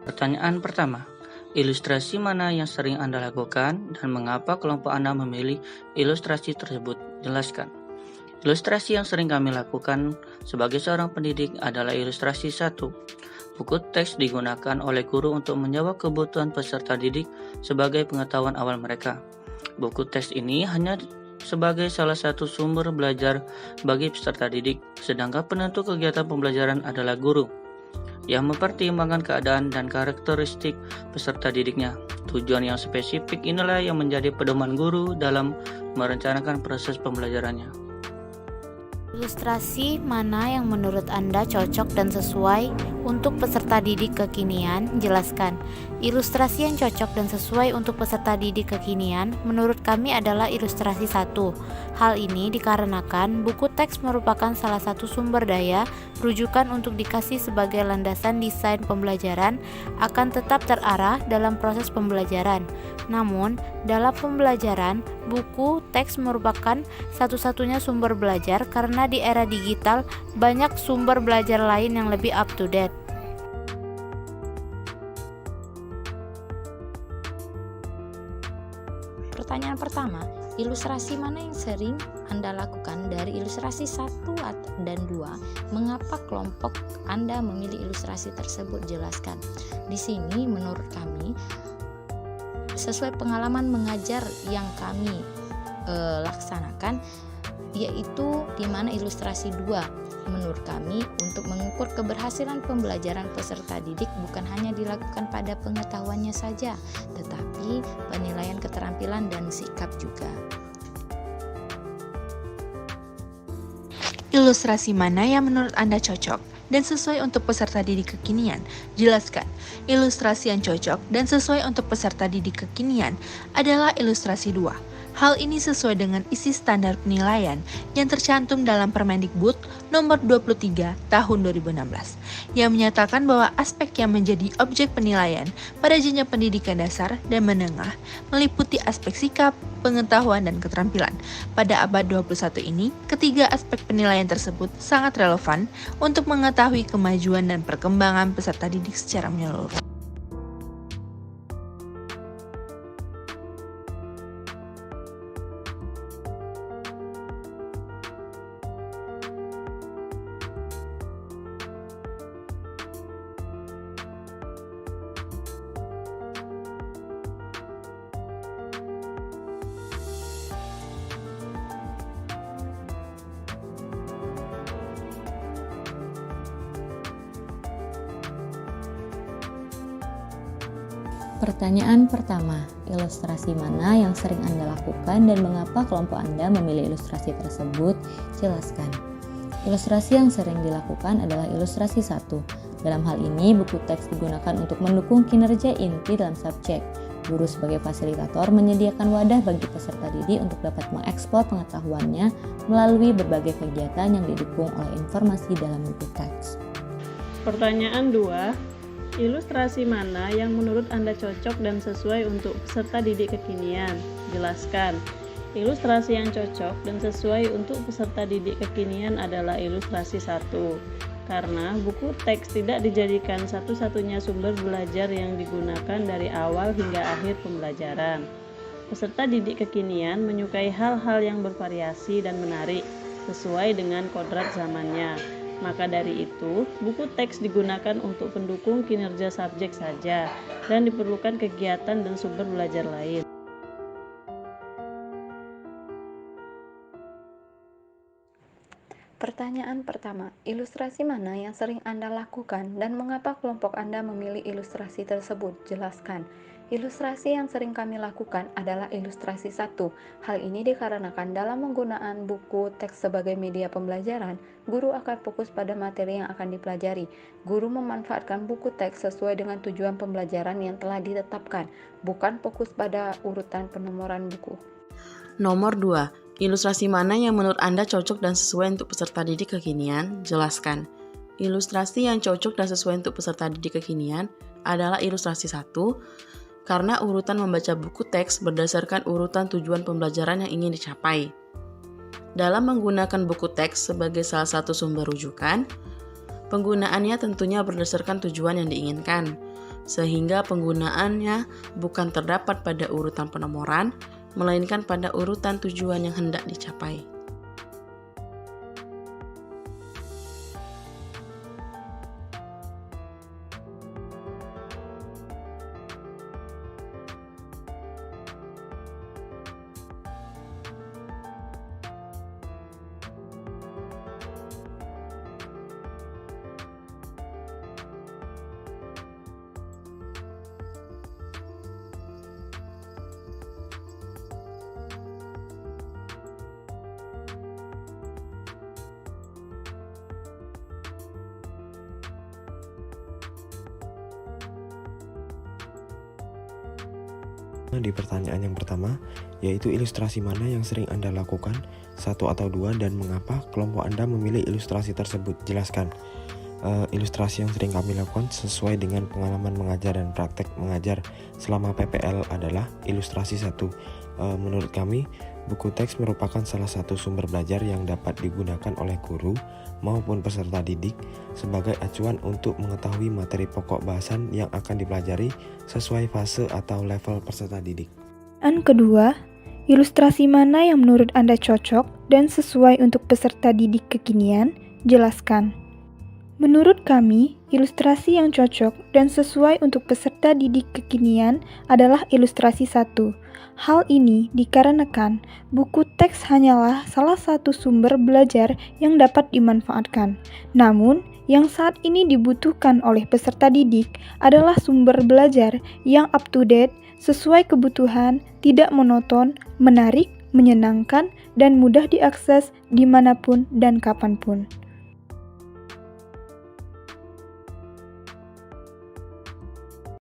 Pertanyaan pertama, ilustrasi mana yang sering Anda lakukan dan mengapa kelompok Anda memilih ilustrasi tersebut? Jelaskan. Ilustrasi yang sering kami lakukan sebagai seorang pendidik adalah ilustrasi satu. Buku teks digunakan oleh guru untuk menjawab kebutuhan peserta didik sebagai pengetahuan awal mereka. Buku teks ini hanya sebagai salah satu sumber belajar bagi peserta didik, sedangkan penentu kegiatan pembelajaran adalah guru yang mempertimbangkan keadaan dan karakteristik peserta didiknya. Tujuan yang spesifik inilah yang menjadi pedoman guru dalam merencanakan proses pembelajarannya. Ilustrasi mana yang menurut Anda cocok dan sesuai untuk peserta didik kekinian? Jelaskan. Ilustrasi yang cocok dan sesuai untuk peserta didik kekinian menurut kami adalah ilustrasi 1. Hal ini dikarenakan buku teks merupakan salah satu sumber daya rujukan untuk dikasih sebagai landasan desain pembelajaran akan tetap terarah dalam proses pembelajaran. Namun, dalam pembelajaran, buku teks merupakan satu-satunya sumber belajar karena di era digital banyak sumber belajar lain yang lebih up to date. Pertanyaan pertama, ilustrasi mana yang sering Anda lakukan dari ilustrasi 1 dan 2? Mengapa kelompok Anda memilih ilustrasi tersebut? Jelaskan. Di sini menurut kami sesuai pengalaman mengajar yang kami laksanakan, yaitu di mana ilustrasi 2 menurut kami untuk mengukur keberhasilan pembelajaran peserta didik bukan hanya dilakukan pada pengetahuannya saja, tetapi penilaian keterampilan dan sikap juga. Ilustrasi mana yang menurut Anda cocok dan sesuai untuk peserta didik kekinian? Jelaskan. Ilustrasi yang cocok dan sesuai untuk peserta didik kekinian adalah ilustrasi 2. Hal ini sesuai dengan isi standar penilaian yang tercantum dalam Permendikbud nomor 23 tahun 2016 yang menyatakan bahwa aspek yang menjadi objek penilaian pada jenjang pendidikan dasar dan menengah meliputi aspek sikap, pengetahuan, dan keterampilan. Pada abad 21 ini, ketiga aspek penilaian tersebut sangat relevan untuk mengetahui kemajuan dan perkembangan peserta didik secara menyeluruh. Pertanyaan pertama, ilustrasi mana yang sering Anda lakukan dan mengapa kelompok Anda memilih ilustrasi tersebut? Jelaskan. Ilustrasi yang sering dilakukan adalah ilustrasi 1. Dalam hal ini, buku teks digunakan untuk mendukung kinerja inti dalam subjek. Guru sebagai fasilitator menyediakan wadah bagi peserta didik untuk dapat mengeksplor pengetahuannya melalui berbagai kegiatan yang didukung oleh informasi dalam buku teks. Pertanyaan 2. Ilustrasi mana yang menurut Anda cocok dan sesuai untuk peserta didik kekinian? Jelaskan. Ilustrasi yang cocok dan sesuai untuk peserta didik kekinian adalah ilustrasi 1. Karena buku teks tidak dijadikan satu-satunya sumber belajar yang digunakan dari awal hingga akhir pembelajaran. Peserta didik kekinian menyukai hal-hal yang bervariasi dan menarik sesuai dengan kodrat zamannya. Maka dari itu, buku teks digunakan untuk pendukung kinerja subjek saja dan diperlukan kegiatan dan sumber belajar lain. Pertanyaan pertama, ilustrasi mana yang sering Anda lakukan dan mengapa kelompok Anda memilih ilustrasi tersebut? Jelaskan. Ilustrasi yang sering kami lakukan adalah ilustrasi 1. Hal ini dikarenakan dalam penggunaan buku teks sebagai media pembelajaran, guru akan fokus pada materi yang akan dipelajari. Guru memanfaatkan buku teks sesuai dengan tujuan pembelajaran yang telah ditetapkan, bukan fokus pada urutan penomoran buku. Nomor 2. Ilustrasi mana yang menurut Anda cocok dan sesuai untuk peserta didik kekinian? Jelaskan. Ilustrasi yang cocok dan sesuai untuk peserta didik kekinian adalah ilustrasi 1, karena urutan membaca buku teks berdasarkan urutan tujuan pembelajaran yang ingin dicapai. Dalam menggunakan buku teks sebagai salah satu sumber rujukan, penggunaannya tentunya berdasarkan tujuan yang diinginkan. sehingga penggunaannya bukan terdapat pada urutan penomoran, melainkan pada urutan tujuan yang hendak dicapai. Di pertanyaan yang pertama, yaitu ilustrasi mana yang sering Anda lakukan, satu atau dua, dan mengapa kelompok Anda memilih ilustrasi tersebut? Jelaskan. Ilustrasi yang sering kami lakukan sesuai dengan pengalaman mengajar dan praktek mengajar selama PPL adalah ilustrasi 1. Menurut kami, buku teks merupakan salah satu sumber belajar yang dapat digunakan oleh guru maupun peserta didik sebagai acuan untuk mengetahui materi pokok bahasan yang akan dipelajari sesuai fase atau level peserta didik. Dan kedua, ilustrasi mana yang menurut Anda cocok dan sesuai untuk peserta didik kekinian? Jelaskan. Menurut kami, ilustrasi yang cocok dan sesuai untuk peserta didik kekinian adalah ilustrasi 1. Hal ini dikarenakan buku teks hanyalah salah satu sumber belajar yang dapat dimanfaatkan. Namun, yang saat ini dibutuhkan oleh peserta didik adalah sumber belajar yang up to date, sesuai kebutuhan, tidak monoton, menarik, menyenangkan, dan mudah diakses dimanapun dan kapanpun.